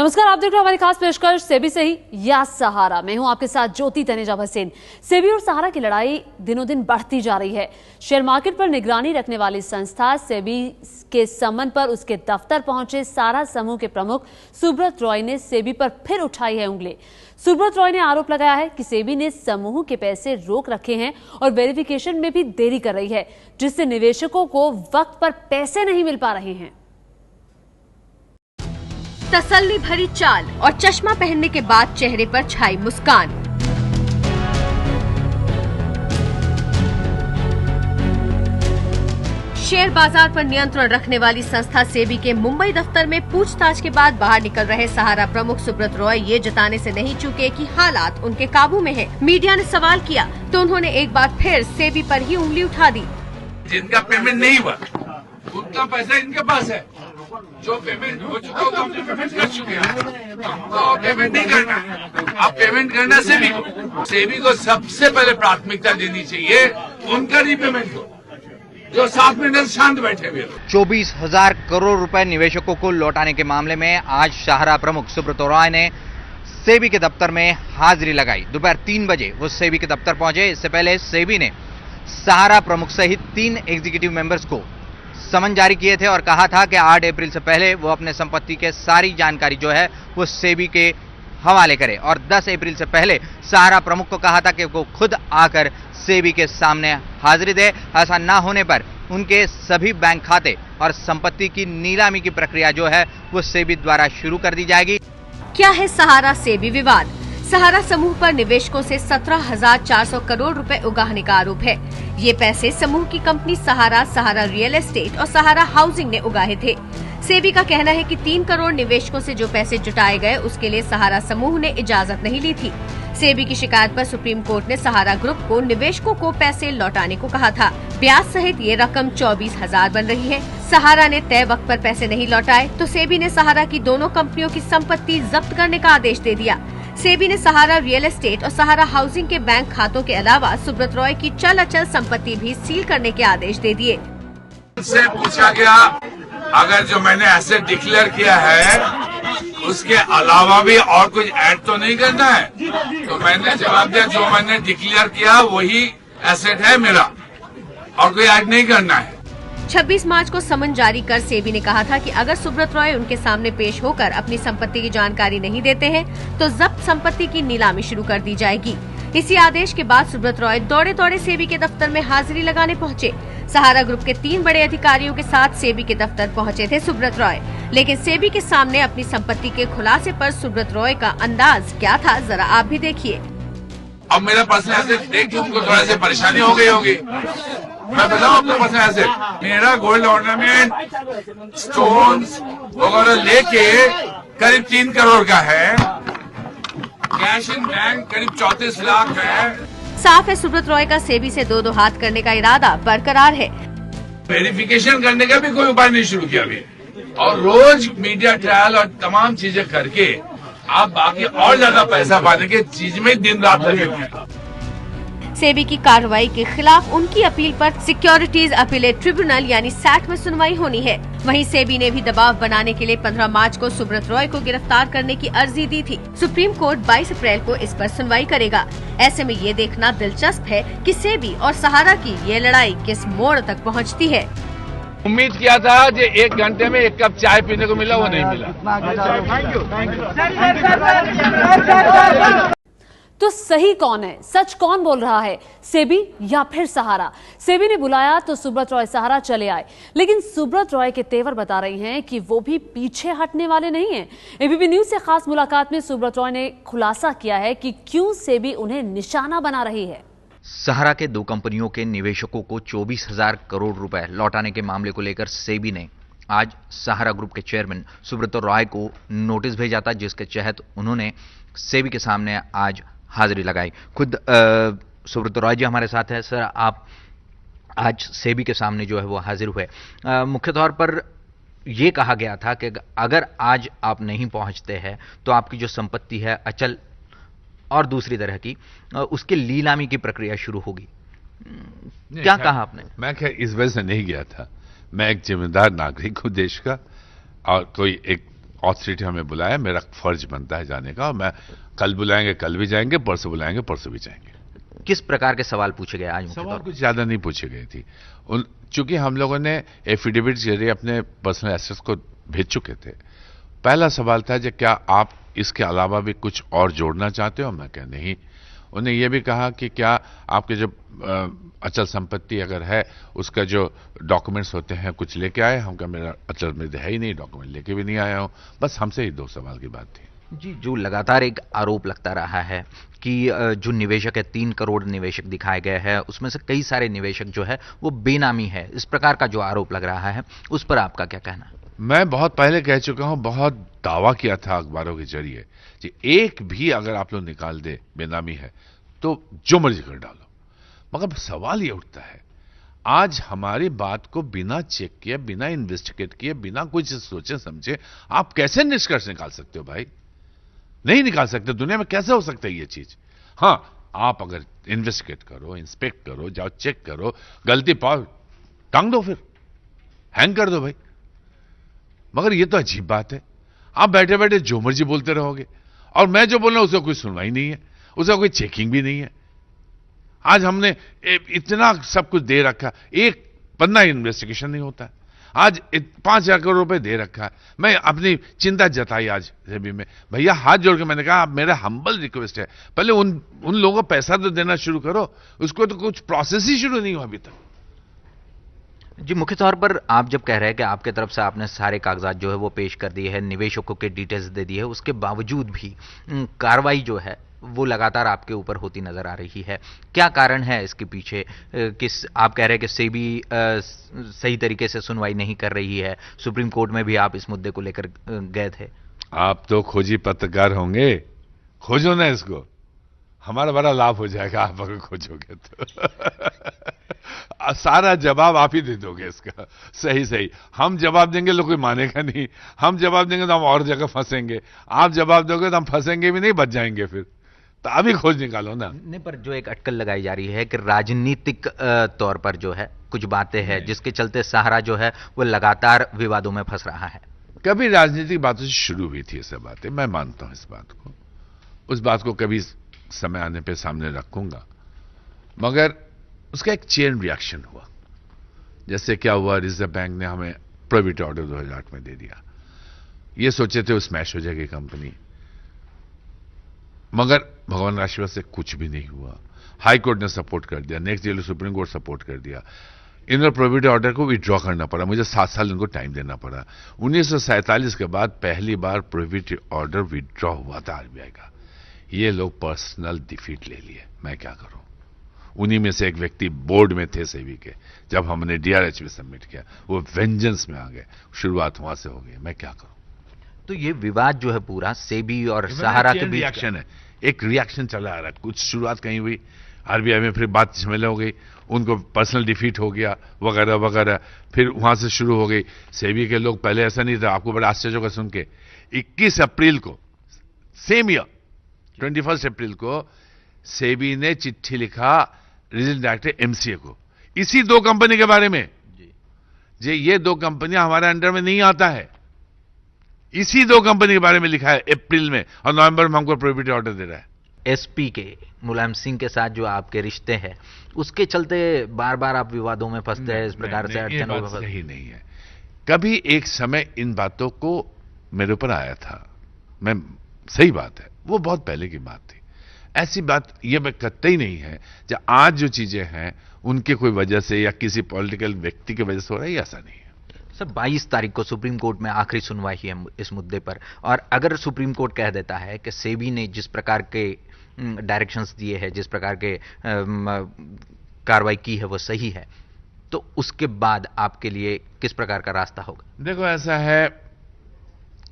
नमस्कार, आप देख रहे हैं हमारी खास पेशकश सेबी से ही या सहारा। मैं हूं आपके साथ ज्योति तनेजा भसीन। सेबी और सहारा की लड़ाई दिनों दिन बढ़ती जा रही है। शेयर मार्केट पर निगरानी रखने वाली संस्था सेबी के समन पर उसके दफ्तर पहुंचे सहारा समूह के प्रमुख सुब्रत रॉय ने सेबी पर फिर उठाई है उंगली। सुब्रत रॉय ने आरोप लगाया है कि सेबी ने समूह के पैसे रोक रखे हैं और वेरिफिकेशन में भी देरी कर रही है, जिससे निवेशकों को वक्त पर पैसे नहीं मिल पा रहे हैं। तसल्ली भरी चाल और चश्मा पहनने के बाद चेहरे पर छाई मुस्कान। शेयर बाजार पर नियंत्रण रखने वाली संस्था सेबी के मुंबई दफ्तर में पूछताछ के बाद बाहर निकल रहे सहारा प्रमुख सुब्रत रॉय ये जताने से नहीं चूके कि हालात उनके काबू में हैं। मीडिया ने सवाल किया तो उन्होंने एक बार फिर सेबी पर ही उंगली उठा दी। जिनका पेमेंट नहीं हुआ उतना पैसा इनके पास है, जो पेमेंट हो चुका है हमने पेमेंट कर चुके हैं, तो पेमेंट नहीं करना है। आप पेमेंट करना सेबी को सबसे पहले प्राथमिकता देनी चाहिए उनका रीपेमेंट को, जो 7 महीने से शांत बैठे हुए। 24,000 करोड़ रुपए निवेशकों को लौटाने के मामले में आज सहारा प्रमुख सुब्रत रॉय ने सेबी के दफ्तर में हाजिरी लगाई। दोपहर 3 बजे वो सेबी के दफ्तर पहुंचे। इससे पहले सेबी ने सहारा प्रमुख सहित 3 एग्जीक्यूटिव मेंबर्स को समन जारी किए थे और कहा था कि 8 अप्रैल से पहले वो अपने संपत्ति के सारी जानकारी जो है वो सेबी के हवाले करें और 10 अप्रैल से पहले सहारा प्रमुख को कहा था कि वो खुद आकर सेबी के सामने हाजिरी दे। ऐसा ना होने पर उनके सभी बैंक खाते और संपत्ति की नीलामी की प्रक्रिया जो है वो सेबी द्वारा शुरू कर दी जाएगी। क्या है सहारा सेबी विवाद? सहारा समूह पर निवेशकों से 17,400 करोड़ रुपए उगाहने का आरोप है। ये पैसे समूह की कंपनी सहारा, सहारा रियल एस्टेट और सहारा हाउसिंग ने उगाहे थे। सेबी का कहना है कि 3 करोड़ निवेशकों से जो पैसे जुटाए गए उसके लिए सहारा समूह ने इजाजत नहीं ली थी। सेबी की शिकायत पर सुप्रीम कोर्ट ने सहारा ग्रुप को निवेशकों को पैसे लौटाने को कहा था। ब्याज सहित ये रकम 24,000 बन रही है। सहारा ने तय वक्त पर पैसे नहीं लौटाए तो सेबी ने सहारा की दोनों कंपनियों की संपत्ति जब्त करने का आदेश दे दिया। सेबी ने सहारा रियल एस्टेट और सहारा हाउसिंग के बैंक खातों के अलावा सुब्रत रॉय की चल अचल संपत्ति भी सील करने के आदेश दे दिए। से पूछा गया अगर जो मैंने एसेट डिक्लेयर किया है उसके अलावा भी और कुछ ऐड तो नहीं करना है, तो मैंने जवाब दिया जो मैंने डिक्लेयर किया वही एसेट है मेरा और कोई ऐड नहीं करना है। 26 मार्च को समन जारी कर सेबी ने कहा था कि अगर सुब्रत रॉय उनके सामने पेश होकर अपनी संपत्ति की जानकारी नहीं देते हैं तो जब्त संपत्ति की नीलामी शुरू कर दी जाएगी। इसी आदेश के बाद सुब्रत रॉय दौड़े दौड़े सेबी के दफ्तर में हाजिरी लगाने पहुंचे। सहारा ग्रुप के 3 बड़े अधिकारियों के साथ सेबी के दफ्तर पहुंचे थे सुब्रत रॉय, लेकिन सेबी के सामने अपनी संपत्ति के खुलासे पर सुब्रत रॉय का अंदाज क्या था, जरा आप भी देखिए। अब मेरा पर्सनल एसेट देख के उनको थोड़ा सी परेशानी हो गई होगी। मैं बताऊं आपको पर्सनल एसेट, मेरा गोल्ड ऑर्नामेंट, स्टोन्स वगैरह लेके करीब 3 करोड़ का है। कैश इन बैंक करीब 34 लाख है। साफ है सुब्रत रॉय का सेबी से दो हाथ करने का इरादा बरकरार है। वेरिफिकेशन करने का भी कोई उपाय नहीं शुरू किया अभी, और रोज मीडिया ट्रायल और तमाम चीजें करके आप बाकी और ज्यादा पैसा पाने के चीज में दिन रात लगे हुए हैं। सेबी की कार्रवाई के खिलाफ उनकी अपील पर सिक्योरिटीज अपीलेट ट्रिब्यूनल यानी सैट में सुनवाई होनी है। वहीं सेबी ने भी दबाव बनाने के लिए 15 मार्च को सुब्रत रॉय को गिरफ्तार करने की अर्जी दी थी। सुप्रीम कोर्ट 22 अप्रैल को इस पर सुनवाई करेगा। ऐसे में ये देखना दिलचस्प है कि सेबी और सहारा की ये लड़ाई किस मोड़ तक पहुंचती है। उम्मीद किया था कि 1 घंटे में 1 कप चाय पीने को मिला, वो नहीं मिला। तो सही कौन है, सच कौन बोल रहा है, सेबी या फिर सहारा? सेबी ने बुलाया तो सुब्रत रॉय सहारा चले आए, लेकिन सुब्रत रॉय के तेवर बता रही हैं कि वो भी पीछे हटने वाले नहीं हैं। एबीपी न्यूज से खास मुलाकात में सुब्रत रॉय ने खुलासा किया है कि क्यों सेबी उन्हें निशाना बना रही है। सहारा के 2 कंपनियों के निवेशकों को 24,000 करोड़ रुपए लौटाने के मामले को लेकर सेबी ने आज सहारा ग्रुप के चेयरमैन सुब्रत रॉय को नोटिस भेजा था, जिसके तहत उन्होंने सेबी के सामने आज हाजिरी लगाई। खुद सुब्रत रॉय जी हमारे साथ है। सर, आप आज सेबी के सामने जो है वो हाजिर हुए। मुख्य तौर पर यह कहा गया था कि अगर आज आप नहीं पहुंचते हैं तो आपकी जो संपत्ति है अचल और दूसरी तरह की उसके नीलामी की प्रक्रिया शुरू होगी। क्या कहा आपने? मैं खैर इस वजह से नहीं गया था। मैं एक जिम्मेदार नागरिक हूं देश का, और कोई एक ऑथोरिटी हमें बुलाया, मेरा फर्ज बनता है जाने का, और मैं कल बुलाएंगे कल भी जाएंगे, परसों बुलाएंगे परसों भी जाएंगे। किस प्रकार के सवाल पूछे गए आज? सवाल कुछ ज्यादा नहीं पूछे गए थी। चूंकि हम लोगों ने एफिडेविट के जरिए अपने पर्सनल एसेट्स को भेज चुके थे, पहला सवाल था कि क्या आप इसके अलावा भी कुछ और जोड़ना चाहते हो? मैं कहा नहीं। उन्हें यह भी कहा कि क्या आपके जो अचल संपत्ति अगर है उसका जो डॉक्यूमेंट्स होते हैं कुछ लेके आए? हम कहा मेरा अचल में है ही नहीं, डॉक्यूमेंट लेके भी नहीं आया हूं। बस हमसे ही 2 सवाल की बात थी। जी, जो लगातार एक आरोप लगता रहा है कि जो निवेशक है 3 करोड़ निवेशक दिखाए गए हैं, उसमें से कई सारे निवेशक जो है वो बेनामी है, इस प्रकार का जो आरोप लग रहा है उस पर आपका क्या कहना है? मैं बहुत पहले कह चुका हूं, बहुत दावा किया था अखबारों के जरिए कि एक भी अगर आप लोग निकाल दे बेनामी है तो जो मर्जी कर डालो। मगर सवाल ये उठता है, आज हमारी बात को बिना चेक किए, बिना इन्वेस्टिगेट किए, बिना कुछ सोचे समझे आप कैसे निष्कर्ष निकाल सकते हो? भाई नहीं निकाल सकते। दुनिया में कैसे हो सकता है ये चीज? हां, आप अगर इन्वेस्टिगेट करो, इंस्पेक्ट करो, जाओ चेक करो, गलती पाओ टांग दो, फिर हैंग कर दो भाई। मगर ये तो अजीब बात है, आप बैठे बैठे जो मर्जी बोलते रहोगे और मैं जो बोल रहा हूं उसका कोई सुनवाई नहीं है, उसका कोई चेकिंग भी नहीं है। आज हमने इतना सब कुछ दे रखा, एक पन्ना इन्वेस्टिगेशन नहीं होता है। आज 5,000 करोड़ रुपए दे रखा है। मैं अपनी चिंता जताई आज सेबी में, भैया हाथ जोड़ के मैंने कहा आप मेरा हम्बल रिक्वेस्ट है, पहले उन लोगों को पैसा तो देना शुरू करो, उसको तो कुछ प्रोसेस ही शुरू नहीं हुआ अभी तक। जी, मुख्य तौर पर आप जब कह रहे हैं कि आपके तरफ से आपने सारे कागजात जो है वो पेश कर दिए हैं, निवेशकों के डिटेल्स दे दिए है, उसके बावजूद भी कार्रवाई जो है वो लगातार आपके ऊपर होती नजर आ रही है। क्या कारण है इसके पीछे? किस आप कह रहे हैं कि सेबी सही तरीके से सुनवाई नहीं कर रही है, सुप्रीम कोर्ट में भी आप इस मुद्दे को लेकर गए थे। आप तो खोजी पत्रकार होंगे, खोजो ना इसको, हमारा बड़ा लाभ हो जाएगा आप अगर खोजोगे तो। सारा जवाब आप ही दे दोगे इसका, सही सही। हम जवाब देंगे तो कोई मानेगा नहीं, हम जवाब देंगे तो हम और जगह फंसेंगे, आप जवाब दोगे तो हम फंसेंगे भी नहीं, बच जाएंगे फिर। तो अभी खोज निकालो ना। नहीं, पर जो एक अटकल लगाई जा रही है कि राजनीतिक तौर पर जो है कुछ बातें हैं जिसके चलते सहारा जो है वो लगातार विवादों में फंस रहा है। कभी राजनीतिक बातों से शुरू हुई थी ये सब बातें, मैं मानता हूं इस बात को, उस बात को कभी समय आने पे सामने रखूंगा, मगर उसका एक चेन रिएक्शन हुआ। जैसे क्या हुआ, रिजर्व बैंक ने हमें प्रोहिबिट ऑर्डर 2008 में दे दिया, ये सोचे थे वो स्मैश हो जाएगी कंपनी, मगर भगवान आशीर्वाद से कुछ भी नहीं हुआ। हाई कोर्ट ने सपोर्ट कर दिया, next day supreme court support कर दिया। इन्होंने प्रोहिबिट ऑर्डर को विड्रॉ करना पड़ा, मुझे 7 साल इनको टाइम देना पड़ा। 1947 के बाद पहली बार प्रोहिबिट ऑर्डर विड्रॉ हुआ था आरबीआई का। ये लोग पर्सनल डिफीट ले लिए, मैं क्या करूं। उन्हीं में से एक व्यक्ति बोर्ड में थे सेबी के, जब हमने डीआरएच में सबमिट किया वो वेंजेंस में आ गए, शुरुआत वहां से हो गई, मैं क्या करूं। तो ये विवाद जो है पूरा सेबी और सहारा के बीच रिएक्शन है, एक रिएक्शन चला आ रहा है। कुछ शुरुआत कहीं हुई आरबीआई में, फिर बात झमेला हो गई, उनको पर्सनल डिफीट हो गया वगैरह वगैरह, फिर वहां से शुरू हो गई। सेबी के लोग, पहले ऐसा नहीं था, आपको बड़ा आश्चर्य होगा सुन के, 21 अप्रैल को सेम ईयर 21 अप्रैल को सेबी ने चिट्ठी लिखा रीजनल डायरेक्टर एमसीए को, इसी 2 कंपनी के बारे में जी ये 2 कंपनियां हमारे अंडर में नहीं आता है, इसी 2 कंपनी के बारे में लिखा है अप्रैल में, और नवंबर में हमको प्रोहिबिट ऑर्डर दे रहा है। एसपी के मुलायम सिंह के साथ जो आपके रिश्ते हैं उसके चलते बार बार आप विवादों में फंसते हैं, इस प्रकार से अड़चनों में फंसते। सही नहीं है। कभी एक समय इन बातों को मेरे ऊपर आया था, मैं, सही बात है, वो बहुत पहले की बात थी। ऐसी बात ये मैं कतई नहीं है जो आज जो चीजें हैं उनके कोई वजह से या किसी पॉलिटिकल व्यक्ति की वजह से हो रहा है, ऐसा नहीं है। सर, 22 तारीख को सुप्रीम कोर्ट में आखिरी सुनवाई है इस मुद्दे पर, और अगर सुप्रीम कोर्ट कह देता है कि सेबी ने जिस प्रकार के डायरेक्शंस दिए हैं, जिस प्रकार के कार्रवाई की है वो सही है, तो उसके बाद आपके लिए किस प्रकार का रास्ता होगा? देखो ऐसा है,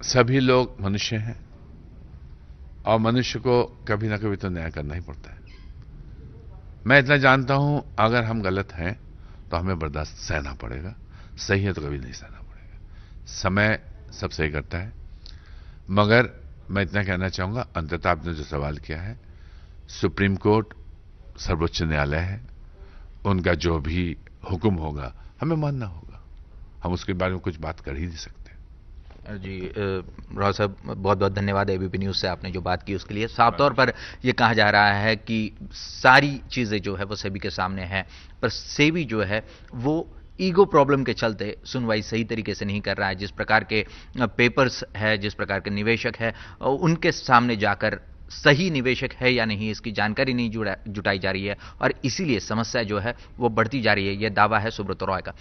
सभी लोग मनुष्य हैं और मनुष्य को कभी ना कभी तो न्याय करना ही पड़ता है। मैं इतना जानता हूं, अगर हम गलत हैं तो हमें बर्दाश्त सहना पड़ेगा, सही है तो कभी नहीं सहना पड़ेगा। समय सब सही करता है, मगर मैं इतना कहना चाहूंगा, अंततः आपने जो सवाल किया है, सुप्रीम कोर्ट सर्वोच्च न्यायालय है, उनका जो भी हुक्म होगा हमें मानना होगा, हम उसके बारे में कुछ बात कर ही नहीं सकते। जी राव साहब, बहुत बहुत धन्यवाद एबीपी न्यूज़ से आपने जो बात की उसके लिए। साफ तौर पर यह कहा जा रहा है कि सारी चीज़ें जो है वो सेबी के सामने है, पर सेबी जो है वो ईगो प्रॉब्लम के चलते सुनवाई सही तरीके से नहीं कर रहा है। जिस प्रकार के पेपर्स है, जिस प्रकार के निवेशक है, उनके सामने जाकर सही निवेशक है या नहीं इसकी जानकारी नहीं जुटाई जा रही है और इसीलिए समस्या जो है वो बढ़ती जा रही है। यह दावा है सुब्रत रॉय का।